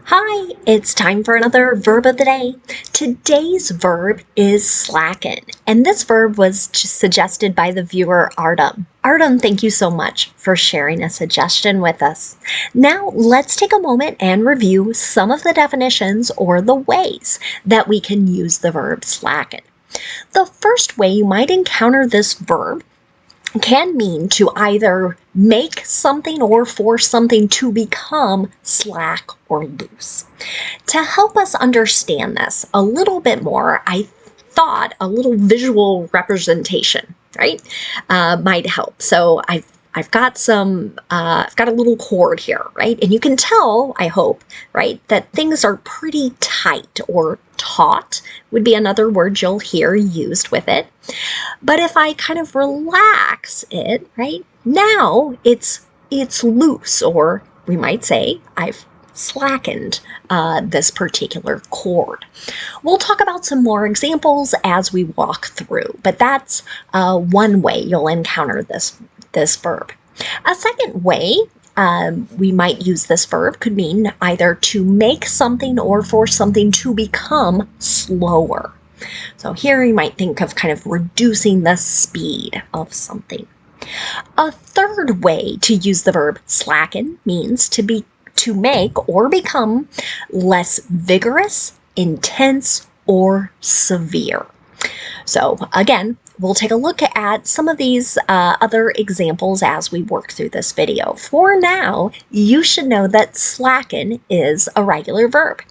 Hi, it's time for another verb of the day. Today's verb is slacken, and this verb was suggested by the viewer Artem. Artem, thank you so much for sharing a suggestion with us. Now, let's take a moment and review some of the definitions or the ways that we can use the verb slacken. The first way you might encounter this verb can mean to either make something or force something to become slack or loose. To help us understand this a little bit more, I thought a little visual representation, right, might help. So I've got I've got a little cord here, right? And you can tell, I hope, right, that things are pretty tight, or taut would be another word you'll hear used with it. But if I kind of relax it, right, now it's loose, or we might say I've slackened this particular cord. We'll talk about some more examples as we walk through, but that's one way you'll encounter this verb. A second way we might use this verb could mean either to make something or for something to become slower. So here you might think of kind of reducing the speed of something. A third way to use the verb slacken means to make or become less vigorous, intense, or severe. So again, we'll take a look at some of these other examples as we work through this video. For now, you should know that slacken is a regular verb.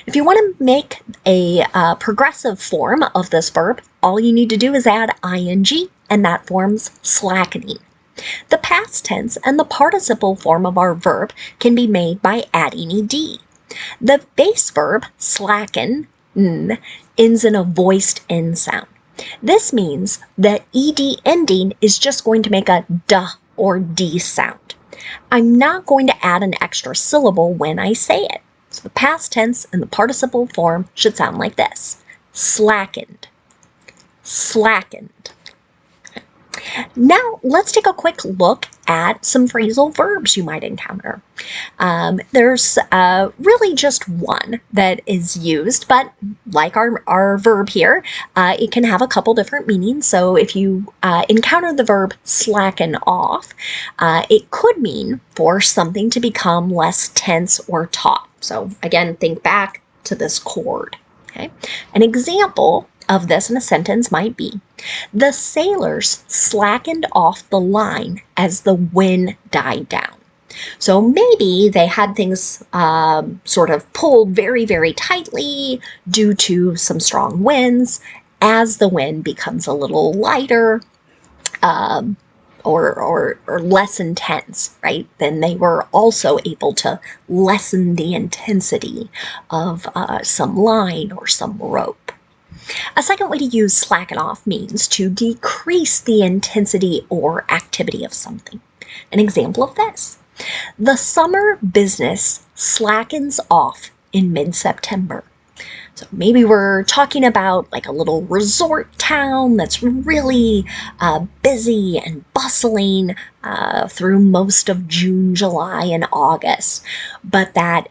If you want to make a progressive form of this verb, all you need to do is add ing, and that forms slackening. The past tense and the participle form of our verb can be made by adding ed. The base verb, slacken, ends in a voiced n sound. This means that ed ending is just going to make a duh or d sound. I'm not going to add an extra syllable when I say it. So the past tense and the participle form should sound like this: slackened, slackened. Now, let's take a quick look at some phrasal verbs you might encounter. There's really just one that is used, but like our verb here, it can have a couple different meanings. So if you encounter the verb slacken off, it could mean for something to become less tense or taut. So again, think back to this cord. Okay? An example of this in a sentence might be: the sailors slackened off the line as the wind died down. So maybe they had things sort of pulled very, very tightly due to some strong winds. As the wind becomes a little lighter, or less intense, right, then they were also able to lessen the intensity of some line or some rope. A second way to use slacken off means to decrease the intensity or activity of something. An example of this: the summer business slackens off in mid-September. So maybe we're talking about like a little resort town that's really busy and bustling through most of June, July, and August, but that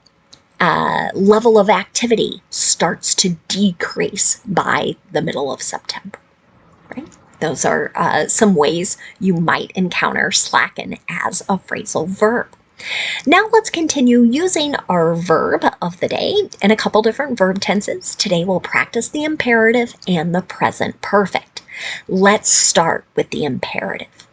level of activity starts to decrease by the middle of September, right? Those are some ways you might encounter slacken as a phrasal verb. Now let's continue using our verb of the day in a couple different verb tenses. Today we'll practice the imperative and the present perfect. Let's start with the imperative.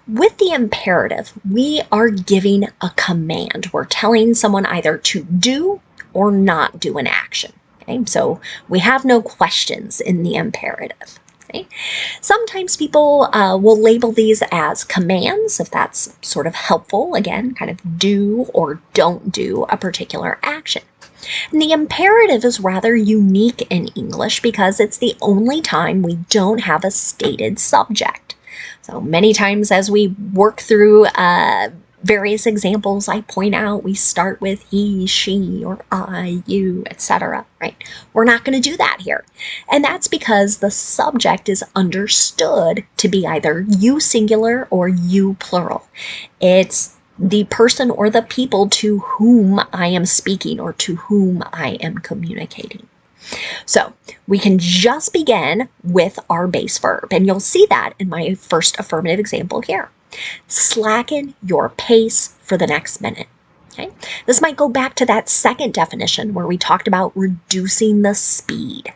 With the imperative, we are giving a command. We're telling someone either to do or not do an action. Okay? So we have no questions in the imperative. Okay? Sometimes people will label these as commands, if that's sort of helpful. Again, kind of do or don't do a particular action. And the imperative is rather unique in English because it's the only time we don't have a stated subject. So many times as we work through various examples, I point out we start with he, she, or I, you, etc. Right? We're not going to do that here. And that's because the subject is understood to be either you singular or you plural. It's the person or the people to whom I am speaking or to whom I am communicating. So we can just begin with our base verb, and you'll see that in my first affirmative example here. Slacken your pace for the next minute. Okay? This might go back to that second definition where we talked about reducing the speed.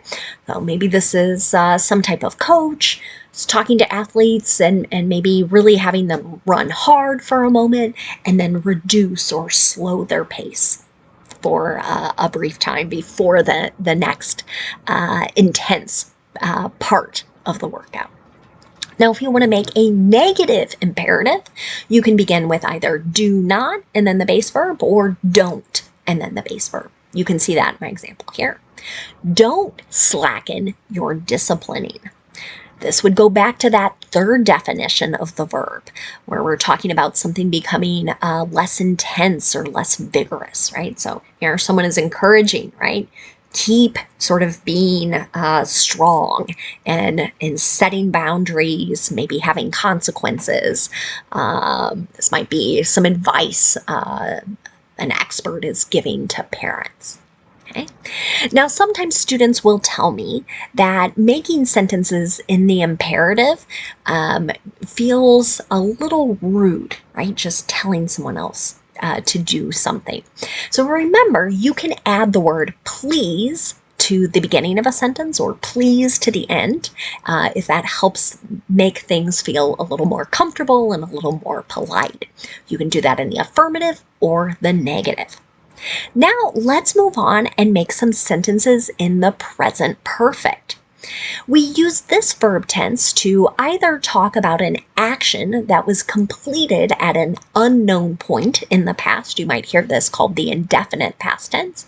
So maybe this is some type of coach talking to athletes and maybe really having them run hard for a moment and then reduce or slow their pace for a brief time before the next intense part of the workout. Now, if you want to make a negative imperative, you can begin with either do not and then the base verb, or don't and then the base verb. You can see that in my example here. Don't slacken your disciplining. This would go back to that third definition of the verb, where we're talking about something becoming less intense or less vigorous, right? So here someone is encouraging, right? Keep sort of being strong and setting boundaries, maybe having consequences. This might be some advice an expert is giving to parents. Okay. Now, sometimes students will tell me that making sentences in the imperative feels a little rude, right? Just telling someone else to do something. So remember, you can add the word please to the beginning of a sentence or please to the end if that helps make things feel a little more comfortable and a little more polite. You can do that in the affirmative or the negative. Now let's move on and make some sentences in the present perfect. We use this verb tense to either talk about an action that was completed at an unknown point in the past. You might hear this called the indefinite past tense.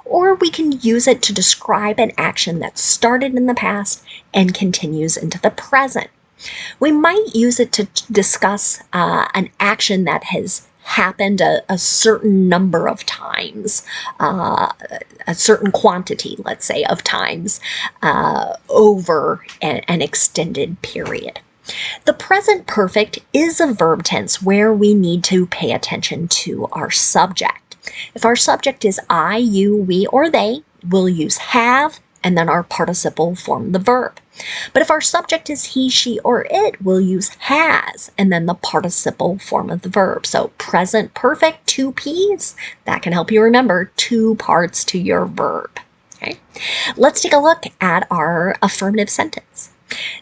Or we can use it to describe an action that started in the past and continues into the present. We might use it to discuss an action that has happened a certain number of times, a certain quantity, let's say, of times over an extended period. The present perfect is a verb tense where we need to pay attention to our subject. If our subject is I, you, we, or they, we'll use have and then our participle form the verb. But if our subject is he, she, or it, we'll use has and then the participle form of the verb. So present perfect, 2 P's. That can help you remember 2 parts to your verb. Okay? Let's take a look at our affirmative sentence.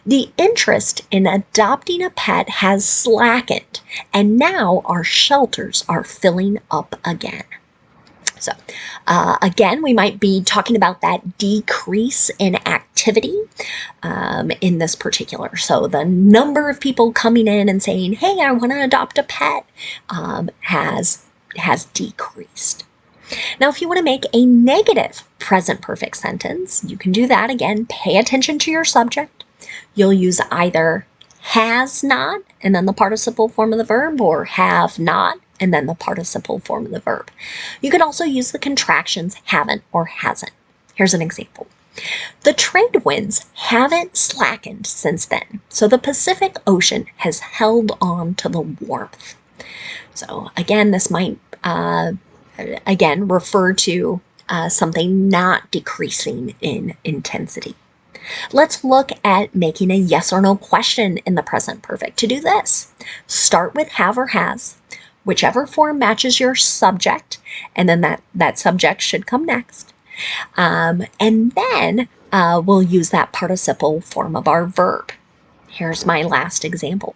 The interest in adopting a pet has slackened, and now our shelters are filling up again. So again, we might be talking about that decrease in activity in this particular. So the number of people coming in and saying, hey, I want to adopt a pet has decreased. Now, if you want to make a negative present perfect sentence, you can do that. Again, pay attention to your subject. You'll use either has not and then the participle form of the verb, or have not and then the participle form of the verb. You can also use the contractions haven't or hasn't. Here's an example. The trade winds haven't slackened since then, so the Pacific Ocean has held on to the warmth. So again, this might again refer to something not decreasing in intensity. Let's look at making a yes or no question in the present perfect. To do this, start with have or has, whichever form matches your subject, and then that subject should come next. And then we'll use that participle form of our verb. Here's my last example.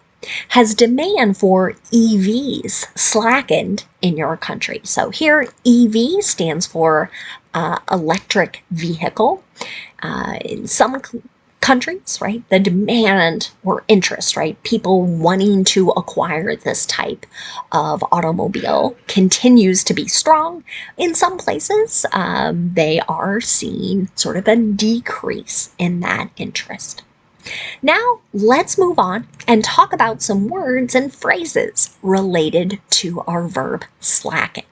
Has demand for EVs slackened in your country? So here, EV stands for electric vehicle. In some countries, right, the demand or interest, right, people wanting to acquire this type of automobile continues to be strong. In some places, they are seeing sort of a decrease in that interest. Now, let's move on and talk about some words and phrases related to our verb slacken.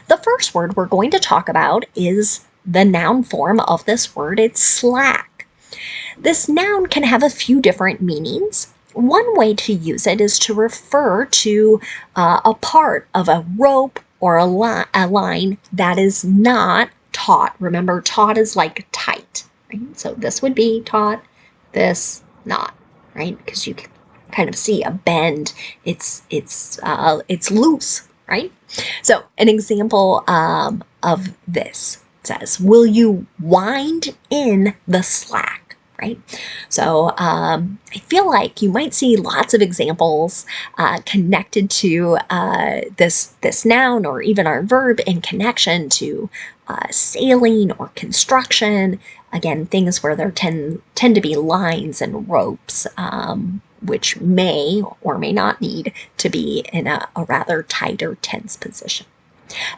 The first word we're going to talk about is the noun form of this word. It's slack. This noun can have a few different meanings. One way to use it is to refer to a part of a rope or a line that is not taut. Remember, taut is like tight, right? So this would be taut, this not, right? Because you can kind of see a bend. It's loose, right? So an example of this says, "Will you wind in the slack?" Right? So I feel like you might see lots of examples connected to this noun or even our verb in connection to sailing or construction. Again, things where there tend to be lines and ropes, which may or may not need to be in a rather tight or tense position.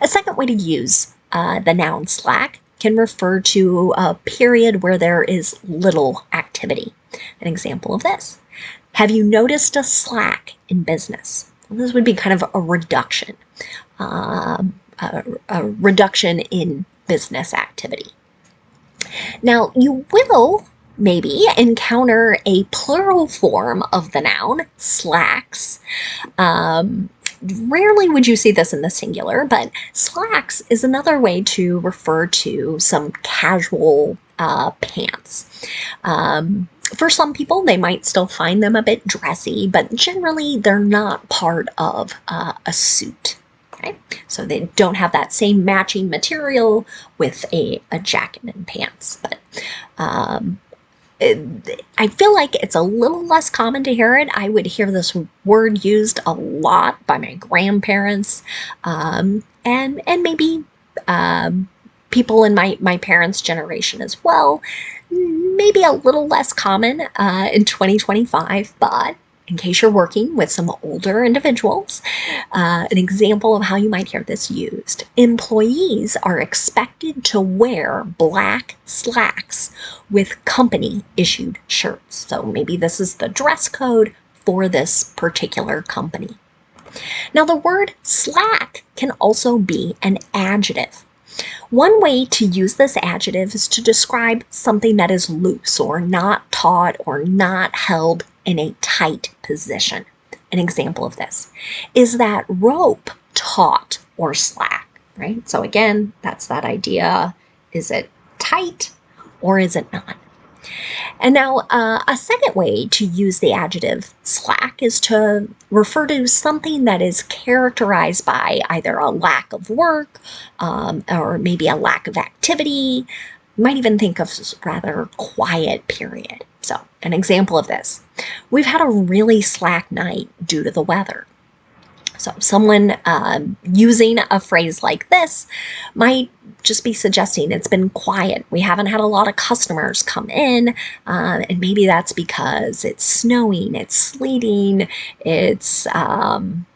A second way to use the noun slack can refer to a period where there is little activity. An example of this: have you noticed a slack in business? Well, this would be kind of a reduction in business activity. Now, you will maybe encounter a plural form of the noun slacks. Rarely would you see this in the singular, but slacks is another way to refer to some casual pants. For some people, they might still find them a bit dressy, but generally they're not part of a suit. Okay? So they don't have that same matching material with a jacket and pants. But I feel like it's a little less common to hear it. I would hear this word used a lot by my grandparents, and maybe people in my parents' generation as well. Maybe a little less common in 2025, but in case you're working with some older individuals, an example of how you might hear this used: employees are expected to wear black slacks with company-issued shirts. So maybe this is the dress code for this particular company. Now, the word slack can also be an adjective. One way to use this adjective is to describe something that is loose or not taut or not held in a tight position. An example of this: is that rope taut or slack, right? So again, that's that idea. Is it tight or is it not? And now a second way to use the adjective slack is to refer to something that is characterized by either a lack of work or maybe a lack of activity. You might even think of rather quiet period. So an example of this: we've had a really slack night due to the weather. So someone using a phrase like this might just be suggesting it's been quiet. We haven't had a lot of customers come in, and maybe that's because it's snowing, it's sleeting, it's,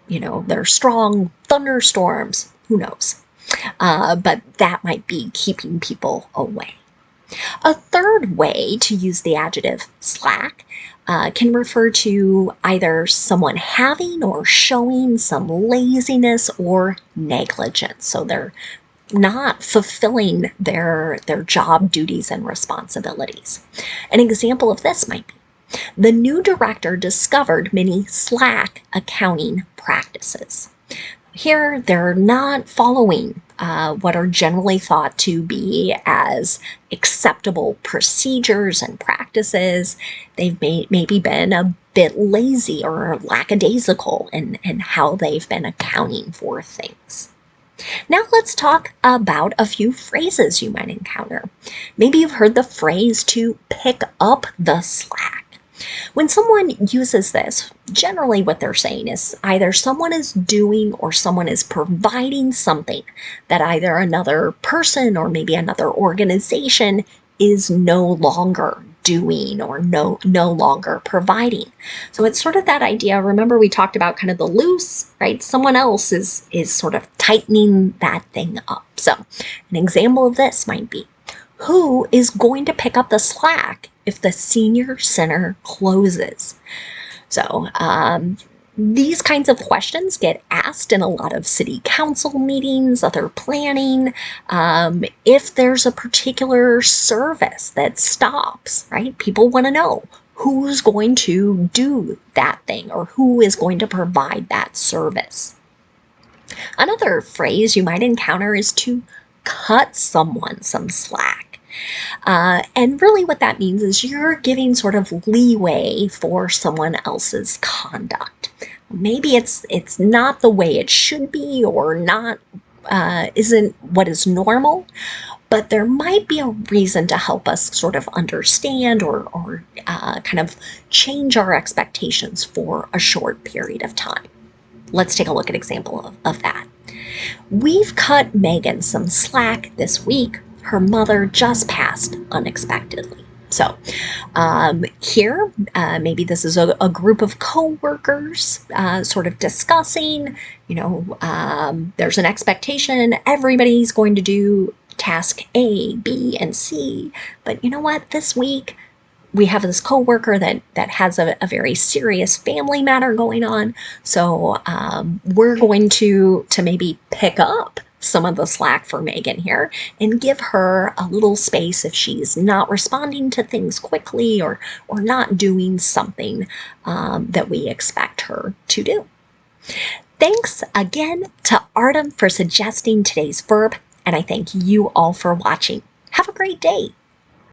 there's strong thunderstorms, who knows. But that might be keeping people away. A third way to use the adjective slack can refer to either someone having or showing some laziness or negligence. So they're not fulfilling their job duties and responsibilities. An example of this might be: the new director discovered many slack accounting practices. Here, they're not following what are generally thought to be as acceptable procedures and practices. They've maybe been a bit lazy or lackadaisical in how they've been accounting for things. Now let's talk about a few phrases you might encounter. Maybe you've heard the phrase to pick up the slack. When someone uses this, generally what they're saying is either someone is doing or someone is providing something that either another person or maybe another organization is no longer doing or no longer providing. So it's sort of that idea. Remember, we talked about kind of the loose, right? Someone else is sort of tightening that thing up. So an example of this might be: who is going to pick up the slack if the senior center closes? So these kinds of questions get asked in a lot of city council meetings, other planning. If there's a particular service that stops, right? People want to know, who's going to do that thing or who is going to provide that service. Another phrase you might encounter is to cut someone some slack. And really what that means is you're giving sort of leeway for someone else's conduct. Maybe it's not the way it should be or not isn't what is normal, but there might be a reason to help us sort of understand or kind of change our expectations for a short period of time. Let's take a look at an example of that. We've cut Megan some slack this week. Her mother just passed unexpectedly. So here, maybe this is a group of co-workers sort of discussing, there's an expectation everybody's going to do task A, B, and C. But you know what? This week, we have this coworker that has a very serious family matter going on. So we're going to maybe pick up some of the slack for Megan here and give her a little space if she's not responding to things quickly or not doing something that we expect her to do. Thanks again to Artem for suggesting today's verb, and I thank you all for watching. Have a great day.